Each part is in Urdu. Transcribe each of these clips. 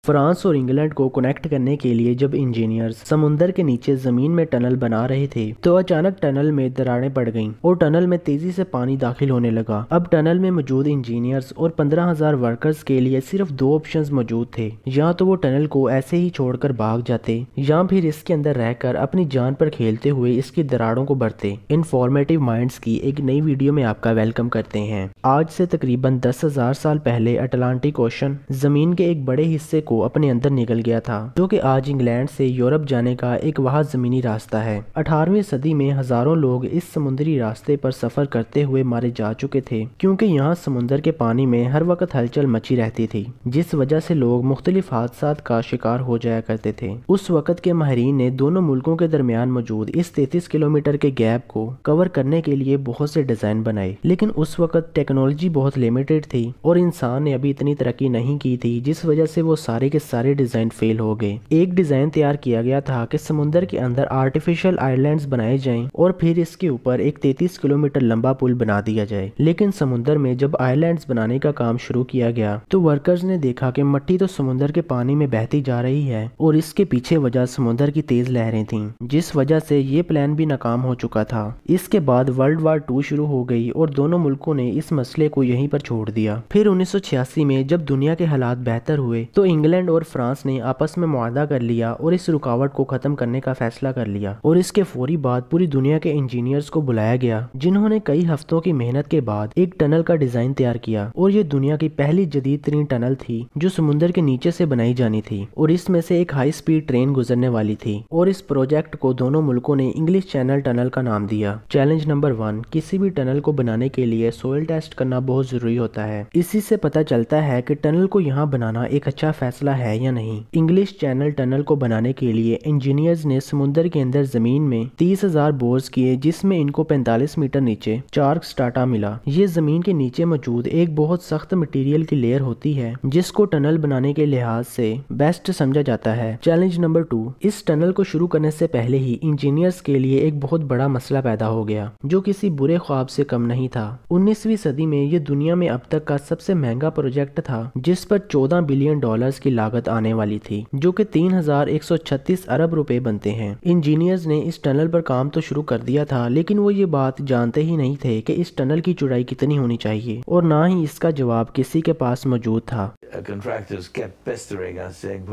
فرانس اور انگلینڈ کو کنیکٹ کرنے کے لیے جب انجینئرز سمندر کے نیچے زمین میں ٹنل بنا رہے تھے تو اچانک ٹنل میں دراڑیں پڑ گئیں اور ٹنل میں تیزی سے پانی داخل ہونے لگا۔ اب ٹنل میں موجود انجینئرز اور 15,000 ورکرز کے لیے صرف 2 آپشنز موجود تھے، یا تو وہ ٹنل کو ایسے ہی چھوڑ کر بھاگ جاتے یا پھر اس کے اندر رہ کر اپنی جان پر کھیلتے ہوئے اس کی دراڑوں کو بھرتے۔ انفارمیٹیو مائنڈز کی ایک نئی ویڈیو میں آپ کا ویلکم کرتے ہیں۔ آج سے تقریباً 10,000 سال پہلے اٹلانٹک اوشن زمین کے ایک بڑے حصے کو اپنے اندر نگل گیا تھا، جو کہ آج انگلینڈ سے یورپ جانے کا ایک واحد زمینی راستہ ہے۔ 18ویں صدی میں ہزاروں لوگ اس سمندری راستے پر سفر کرتے ہوئے مارے جا چکے تھے، کیونکہ یہاں سمندر کے پانی میں ہر وقت ہلچل مچی رہتی تھی، جس وجہ سے لوگ مختلف حادثات کا شکار ہو جایا کرتے تھے۔ اس وقت کے ماہرین نے دونوں ملکوں کے درمیان موجود اس 33 کلومیٹر کے گیپ کو کور کرنے کے لیے بہت سے ڈیزائن بنائے، لیکن اس وقت ٹیکنالوجی بہت لیمیٹڈ تھی اور انسان نے ابھی اتنی ترقی نہیں کی تھی، جس وجہ سے وہ سارے کے سارے ڈیزائن فیل ہو گئے۔ ایک ڈیزائن تیار کیا گیا تھا کہ سمندر کے اندر آرٹیفیشل آئلینڈز بنائے جائیں اور پھر اس کے اوپر ایک 33 کلومیٹر لمبا پل بنا دیا جائے، لیکن سمندر میں جب آئلینڈز بنانے کا کام شروع کیا گیا تو ورکرز نے دیکھا کہ مٹی تو سمندر کے پانی میں بہتی جا رہی ہے اور اس کے پیچھے وجہ سمندر کی تیز لہریں تھیں، جس وجہ سے یہ پلان بھی ناکام ہو چکا تھا۔ اس کے بعد ورلڈ وار 2 شروع ہو گئی اور دونوں ملکوں نے اس مسئلے کو یہیں پر چھوڑ دیا۔ پھر 1986 میں جب دنیا کے حالات بہتر ہوئے تو انگلینڈ اور فرانس نے آپس میں معاہدہ کر لیا اور اس رکاوٹ کو ختم کرنے کا فیصلہ کر لیا، اور اس کے فوری بعد پوری دنیا کے انجینئرز کو بلایا گیا، جنہوں نے کئی ہفتوں کی محنت کے بعد ایک ٹنل کا ڈیزائن تیار کیا، اور یہ دنیا کی پہلی جدید ترین ٹنل تھی جو سمندر کے نیچے سے بنائی جانی تھی، اور اس میں سے ایک ہائی سپیڈ ٹرین گزرنے والی تھی، اور اس پروجیکٹ کو دونوں ملکوں نے انگلش چینل ٹنل کا نام دیا۔ چیلنج نمبر 1، کسی بھی ٹنل کو بنانے کے لیے سوئل ٹیسٹ کرنا بہت ضروری ہوتا ہے۔ اسی سے پتہ چلتا ہے کہ ٹنل کو یہاں بنانا ایک اچھا فیصلہ ہے یا نہیں۔ انگلش چینل ٹنل کو بنانے کے لیے انجینئرز نے سمندر کے اندر زمین میں 30,000 بورز کیے، جس میں ان کو 45 میٹر نیچے چارک سٹاٹا ملا۔ یہ زمین کے نیچے موجود ایک بہت سخت مٹیریل کی لیئر ہوتی ہے جس کو ٹنل بنانے کے لحاظ سے بیسٹ سمجھا جاتا ہے۔ چیلنج نمبر 2، اس ٹنل کو شروع کرنے سے پہلے ہی انجینئرز کے لیے ایک بہت بڑا مسئلہ پیدا ہو گیا، جو کسی برے خواب سے کم نہیں تھا۔ 19ویں صدی میں یہ دنیا میں اب تک کا سب سے مہنگا پروجیکٹ تھا، جس پر $14 بلین کی لاگت آنے والی تھی، جو کہ 3,136 ارب روپے بنتے ہیں۔ انجینئرز نے اس ٹنل پر کام تو شروع کر دیا تھا، لیکن وہ یہ بات جانتے ہی نہیں تھے کہ اس ٹنل کی چوڑائی کتنی ہونی چاہیے، اور نہ ہی اس کا جواب کسی کے پاس موجود تھا۔ Contractors kept pestering us saying,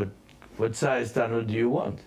what size tunnel do you want?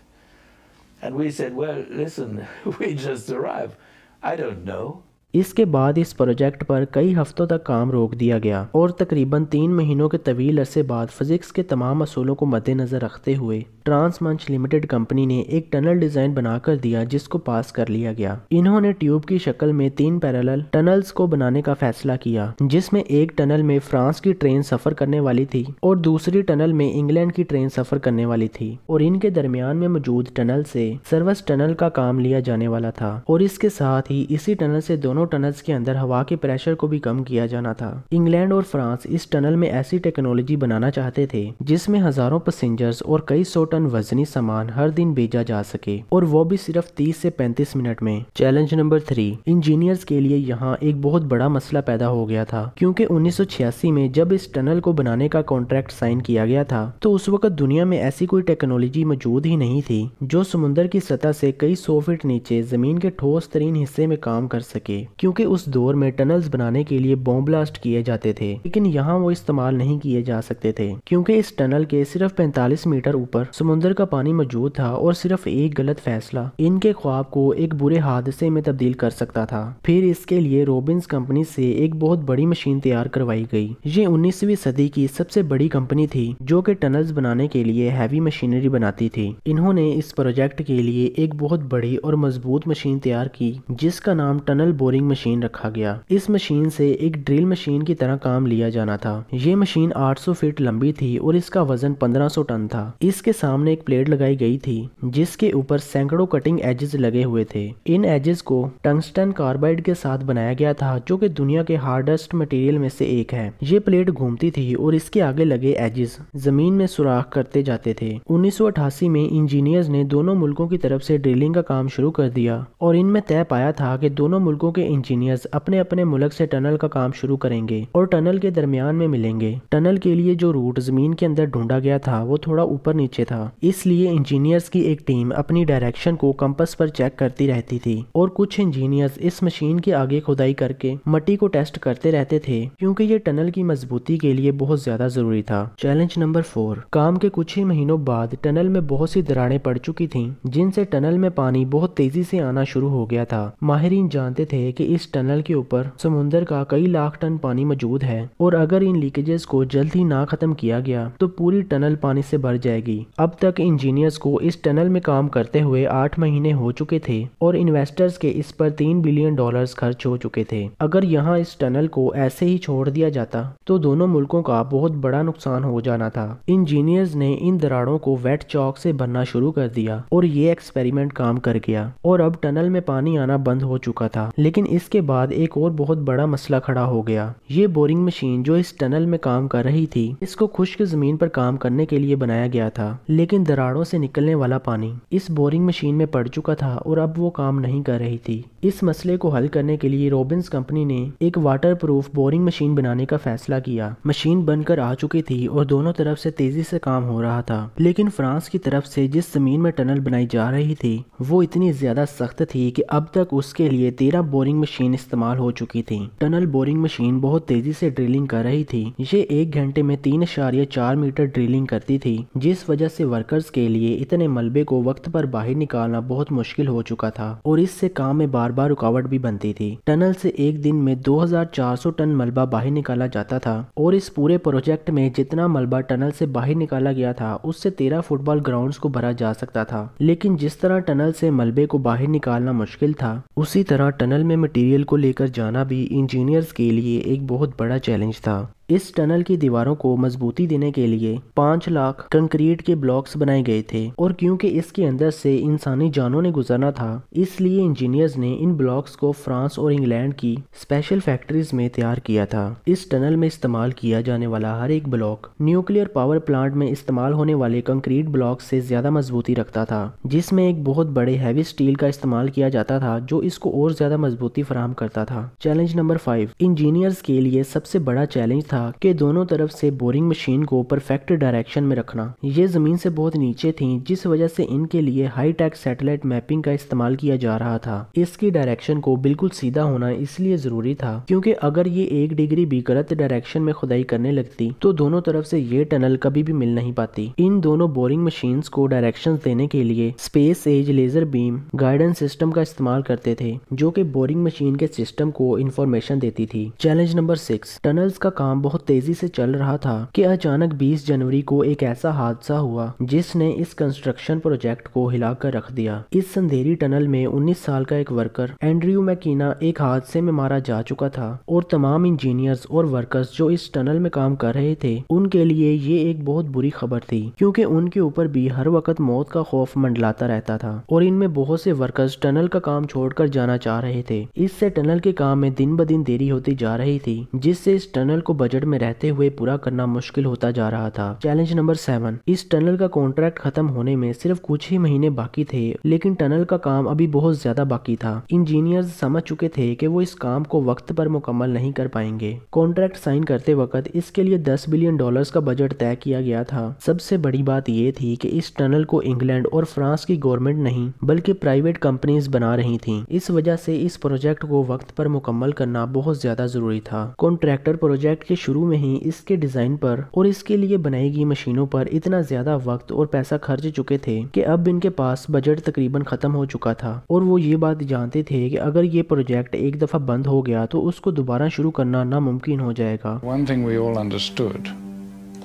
And we said, well, listen, we just arrived. I don't know. اس کے بعد اس پروجیکٹ پر کئی ہفتوں تک کام روک دیا گیا، اور تقریباً 3 مہینوں کے طویل عرصے بعد فزکس کے تمام اصولوں کو مد نظر رکھتے ہوئے ٹرانس منچ لمیٹڈ کمپنی نے ایک ٹنل ڈیزائن بنا کر دیا، جس کو پاس کر لیا گیا۔ انہوں نے ٹیوب کی شکل میں 3 پیرالل ٹنلز کو بنانے کا فیصلہ کیا، جس میں ایک ٹنل میں فرانس کی ٹرین سفر کرنے والی تھی اور دوسری ٹنل میں انگلینڈ کی ٹرین سفر کرنے والی تھی، اور ان کے درمیان میں موجود ٹنل سے سروس ٹنل کا کام لیا جانے والا تھا، اور اس کے ساتھ ہی اسی ٹنل سے دونوں ٹنلز کے اندر ہوا کے پریشر کو بھی کم کیا جانا تھا۔ انگلینڈ اور فرانس اس ٹنل میں ایسی ٹیکنالوجی بنانا چاہتے تھے جس میں ہزاروں پیسنجرز اور کئی 100 ٹن وزنی سامان ہر دن بھیجا جا سکے، اور وہ بھی صرف 30 سے 35 منٹ میں۔ چیلنج نمبر 3، انجینئرز کے لیے یہاں ایک بہت بڑا مسئلہ پیدا ہو گیا تھا، کیونکہ 1986 میں جب اس ٹنل کو بنانے کا کانٹریکٹ سائن کیا گیا تھا تو اس وقت دنیا میں ایسی کوئی ٹیکنالوجی موجود ہی نہیں تھی جو سمندر کی سطح سے کئی 100 فٹ نیچے زمین کے ٹھوس ترین حصے میں کام کر سکے، کیونکہ اس دور میں ٹنلز بنانے کے لیے بوم بلاسٹ کیے جاتے تھے، لیکن یہاں وہ استعمال نہیں کیے جا سکتے تھے، کیونکہ اس ٹنل کے صرف 45 میٹر اوپر سمندر کا پانی موجود تھا، اور صرف ایک غلط فیصلہ ان کے خواب کو ایک برے حادثے میں تبدیل کر سکتا تھا۔ پھر اس کے لیے روبنز کمپنی سے ایک بہت بڑی مشین تیار کروائی گئی۔ یہ 19ویں صدی کی سب سے بڑی کمپنی تھی جو کہ ٹنلز بنانے کے لیے ہیوی مشینری بناتی تھی۔ انہوں نے اس پروجیکٹ کے لیے ایک بہت بڑی اور مضبوط مشین تیار کی، جس کا نام ٹنل بورنگ مشین رکھا گیا۔ اس مشین سے ایک ڈرل مشین کی طرح کام لیا جانا تھا۔ یہ مشین 800 فٹ لمبی تھی اور اس کا وزن 1500 ٹن تھا۔ اس کے سامنے ایک پلیٹ لگائی گئی تھی جس کے اوپر سینکڑوں کٹنگ ایجز لگے ہوئے تھے۔ ان ایجز کو ٹنگسٹن کاربائڈ کے ساتھ بنایا گیا تھا، جو کہ دنیا کے ہارڈسٹ مٹیریل میں سے ایک ہے۔ یہ پلیٹ گھومتی تھی اور اس کے آگے لگے ایجز زمین میں سوراخ کرتے جاتے تھے۔ 1988 میں انجینئرز نے دونوں ملکوں کی طرف سے ڈرلنگ کا کام شروع کر دیا، اور ان میں طے پایا تھا کہ دونوں ملکوں کے انجینئرز اپنے اپنے ملک سے ٹنل کا کام شروع کریں گے اور ٹنل کے درمیان میں ملیں گے۔ ٹنل کے لیے جو روٹ زمین کے اندر ڈھونڈا گیا تھا وہ تھوڑا اوپر نیچے تھا، اس لیے انجینئرز کی ایک ٹیم اپنی ڈائریکشن کو کمپس پر چیک کرتی رہتی تھی اور کچھ انجینئرز اس مشین کے آگے کھدائی کر کے مٹی کو ٹیسٹ کرتے رہتے تھے کیونکہ یہ ٹنل کی مضبوطی کے لیے بہت زیادہ ضروری تھا۔ چیلنج نمبر 4، کام کے کچھ ہی مہینوں بعد ٹنل میں بہت سی دراڑیں پڑ چکی تھیں جن سے ٹنل میں پانی بہت تیزی سے آنا شروع ہو گیا تھا۔ ماہرین جانتے تھے کہ اس ٹنل کے اوپر سمندر کا کئی لاکھ ٹن پانی موجود ہے اور اگر ان لیکیجز کو جلد ہی نہ ختم کیا گیا تو پوری ٹنل پانی سے بھر جائے گی۔ اب تک انجینئرز کو اس ٹنل میں کام کرتے ہوئے 8 مہینے ہو چکے تھے اور انویسٹرز کے اس پر $3 بلین خرچ ہو چکے تھے۔ اگر یہاں اس ٹنل کو ایسے ہی چھوڑ دیا جاتا تو دونوں ملکوں کا بہت بڑا نقصان ہو جانا تھا۔ انجینئرز نے ان دراڑوں کو ویٹ چاک سے بھرنا شروع کر دیا اور یہ ایکسپیریمنٹ کام کر گیا اور اب ٹنل میں پانی آنا بند ہو چکا تھا۔ لیکن اس کے بعد ایک اور بہت بڑا مسئلہ کھڑا ہو گیا۔ یہ بورنگ مشین جو اس ٹنل میں کام کر رہی تھی اس کو خشک زمین پر کام کرنے کے لیے بنایا گیا تھا، لیکن دراڑوں سے نکلنے والا پانی اس بورنگ مشین میں پڑ چکا تھا اور اب وہ کام نہیں کر رہی تھی۔ اس مسئلے کو حل کرنے کے لیے روبنز کمپنی نے ایک واٹر پروف بورنگ مشین بنانے کا فیصلہ کیا۔ مشین بن کر آ چکی تھی اور دونوں طرف سے تیزی سے کام ہو رہا تھا، لیکن فرانس کی طرف سے جس زمین میں ٹنل بنائی جا رہی تھی وہ اتنی زیادہ سخت تھی کہ اب تک اس کے لیے 13 بورنگ مشین استعمال ہو چکی تھی۔ ٹنل بورنگ مشین بہت تیزی سے ڈرلنگ کر رہی تھی۔ یہ 1 گھنٹے میں 3.4 میٹر ڈرلنگ کرتی تھی، جس وجہ سے ورکرز کے لیے اتنے ملبے کو وقت پر باہر نکالنا بہت مشکل ہو چکا تھا اور اس سے کام میں بار بار رکاوٹ بھی بنتی تھی۔ ٹنل سے ایک دن میں 2400 ٹن ملبہ باہر نکالا جاتا تھا اور اس پورے پروجیکٹ میں جتنا ملبہ ٹنل سے باہر نکالا گیا تھا اس سے 13 فٹ بال گراؤنڈز کو بھرا جا سکتا تھا۔ لیکن جس طرح ٹنل سے ملبے کو باہر نکالنا مشکل تھا اسی طرح ٹنل میں مٹیریل کو لے کر جانا بھی انجینئرز کے لیے ایک بہت بڑا چیلنج تھا۔ اس ٹنل کی دیواروں کو مضبوطی دینے کے لیے 5 لاکھ کنکریٹ کے بلاکس بنائے گئے تھے اور کیونکہ اس کے اندر سے انسانی جانوں نے گزرنا تھا اس لیے انجینئرز نے ان بلاکس کو فرانس اور انگلینڈ کی اسپیشل فیکٹریز میں تیار کیا تھا۔ اس ٹنل میں استعمال کیا جانے والا ہر ایک بلاک نیوکلیئر پاور پلانٹ میں استعمال ہونے والے کنکریٹ بلاک سے زیادہ مضبوطی رکھتا تھا، جس میں ایک بہت بڑے ہیوی سٹیل کا استعمال کیا جاتا تھا جو اس کو اور زیادہ مضبوطی فراہم کرتا تھا۔ چیلنج نمبر 5، انجینئرز کے لیے سب سے بڑا چیلنج تھا کہ دونوں طرف سے بورنگ مشین کو پرفیکٹ ڈائریکشن میں رکھنا۔ یہ زمین سے بہت نیچے تھیں جس وجہ سے ان کے لیے ہائی ٹیک سیٹلائٹ میپنگ کا استعمال کیا جا رہا تھا۔ اس کی ڈائریکشن کو بالکل سیدھا ہونا اس لیے ضروری تھا کیونکہ اگر یہ 1 ڈگری بھی غلط ڈائریکشن میں کھدائی کرنے لگتی تو دونوں طرف سے یہ ٹنل کبھی بھی مل نہیں پاتی۔ ان دونوں بورنگ مشینز کو ڈائریکشنز دینے کے لیے space age laser beam guidance system کا استعمال کرتے تھے جو کہ بورنگ مشین کے سسٹم کو انفارمیشن دیتی تھی۔ چیلنج نمبر 6، ٹنلز کا کام بہت تیزی سے چل رہا تھا کہ اچانک 20 جنوری کو ایک ایسا حادثہ ہوا جس نے اس کنسٹرکشن پروجیکٹ کو ہلا کر رکھ دیا۔ اس اندھیری ٹنل میں 19 سال کا ایک ورکر اینڈریو میکینا ایک حادثے میں مارا جا چکا تھا اور تمام انجینئرز اور ورکرز جو اس ٹنل میں کام کر رہے تھے ان کے لیے یہ ایک بہت بری خبر تھی کیونکہ ان کے اوپر بھی ہر وقت موت کا خوف منڈلاتا رہتا تھا اور ان میں بہت سے ورکرز ٹنل کا کام چھوڑ کر جانا چاہ رہے تھے۔ اس سے ٹنل کے کام میں دن بدن دیری ہوتی جا رہی تھی جس سے اس ٹنل کو بجٹ میں رہتے ہوئے پورا کرنا مشکل ہوتا جا رہا تھا۔ چیلنج نمبر 7، اس ٹنل کا کانٹریکٹ ختم ہونے میں صرف کچھ ہی مہینے باقی تھے لیکن ٹنل کا کام ابھی بہت زیادہ باقی تھا۔ انجینئرز سمجھ چکے تھے کہ وہ اس کام کو وقت پر مکمل نہیں کر پائیں گے۔ کانٹریکٹ سائن کرتے وقت اس کے لیے $10 بلین کا بجٹ طے کیا گیا تھا۔ سب سے بڑی بات یہ تھی کہ اس ٹنل کو انگلینڈ اور فرانس کی گورنمنٹ نہیں بلکہ پرائیویٹ کمپنیز بنا رہی تھیں۔ اس وجہ سے اس پروجیکٹ کو وقت پر مکمل کرنا بہت زیادہ ضروری تھا۔ کانٹریکٹر پروجیکٹ کے شروع میں ہی اس کے ڈیزائن پر اور اس کے لیے بنائی گئی مشینوں پر اتنا زیادہ وقت اور پیسہ خرچ چکے تھے کہ اب ان کے پاس بجٹ تقریباً ختم ہو چکا تھا اور وہ یہ بات جانتے تھے کہ اگر یہ پروجیکٹ ایک دفعہ بند ہو گیا تو اس کو دوبارہ شروع کرنا ناممکن ہو جائے گا۔ One thing we all understood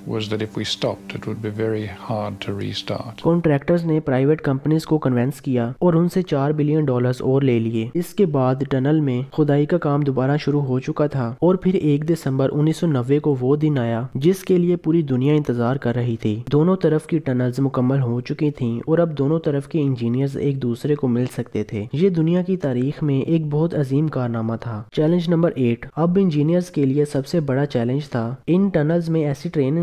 was that if we stopped it would be very hard to restart. Contractors نے پرائیویٹ کمپنیز کو کنونس کیا اور ان سے $4 بلین اور لے لیے۔ اس کے بعد ٹنل میں کھدائی کا کام دوبارہ شروع ہو چکا تھا اور پھر 1 دسمبر 1990 کو وہ دن آیا جس کے لیے پوری دنیا انتظار کر رہی تھی۔ دونوں طرف کی ٹنلز مکمل ہو چکی تھیں اور اب دونوں طرف کے انجینئرز ایک دوسرے کو مل سکتے تھے۔ یہ دنیا کی تاریخ میں ایک بہت عظیم کارنامہ تھا۔ چیلنج نمبر 8، اب انجینئرز کے لیے سب سے بڑا چیلنج تھا ان ٹنلز میں ایسی ٹرین